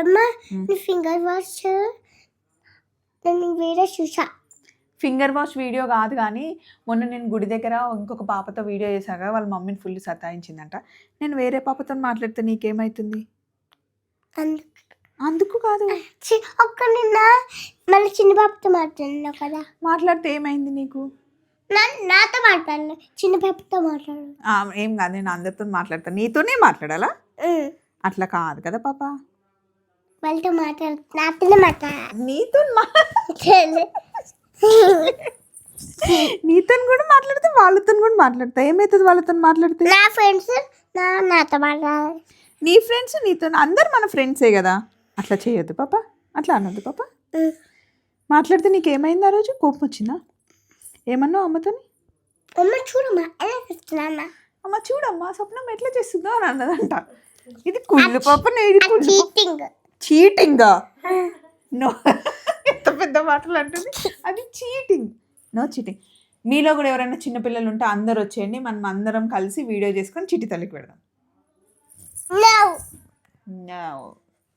అమ్మా నీ finger wash నేను వీడియో చూసా. ఫింగర్ వాష్ వీడియో కాదు కానీ మొన్న నేను గుడి దగ్గర ఇంకొక పాపతో వీడియో చేశాక వాళ్ళ మమ్మీని ఫుల్ సతాయించిందంట. నేను వేరే పాపతో మాట్లాడితే నీకేమవుతుంది? అందుకు కాదు, ఒక్క నిన్న మళ్ళీ చిన్న పాపతో మాట్లాడినా కదా. మాట్లాడితే ఏమైంది నీకు? నాతో మాట్లాడలే, చిన్న పాపతో మాట్లాడు. ఏం కాదు, నేను అందరితో మాట్లాడతాను, నీతోనే మాట్లాడాలా? అట్లా కాదు కదా పాప. వాళ్ళతో మాట్లాడు, నాతోనే మాట్లాడాలి. నీతో కూడా మాట్లాడితే వాళ్ళతో కూడా మాట్లాడతా. ఏమవుతుంది వాళ్ళతో మాట్లాడితే? నా ఫ్రెండ్స్ నాతో మాట్లాడాలి. నీ ఫ్రెండ్స్ నీతో, అందరు మన ఫ్రెండ్సే కదా. అట్లా చేయొద్దు పాప, అట్లా అనొద్దు పాప. మాట్లాడితే నీకేమైంది? ఆ రోజు కోపం వచ్చిందా? ఏమన్నావు అమ్మతోని? అమ్మ చూడమ్మా ఎలా చేస్తున్నా, అమ్మ చూడమ్మా స్వప్నం ఎట్లా చేస్తుందో అని అన్నదంట. ఇది కుళ్ళు పాప, చీటింగ్. చీటింగా? నో, ఎంత పెద్ద మాటలు అంటుంది. అది చీటింగ్, నో చీటింగ్. మీలో కూడా ఎవరైనా చిన్నపిల్లలు ఉంటే అందరు వచ్చేయండి, మనం అందరం కలిసి వీడియో చేసుకొని చిట్టి తల్లికి పెడదాం. No. No.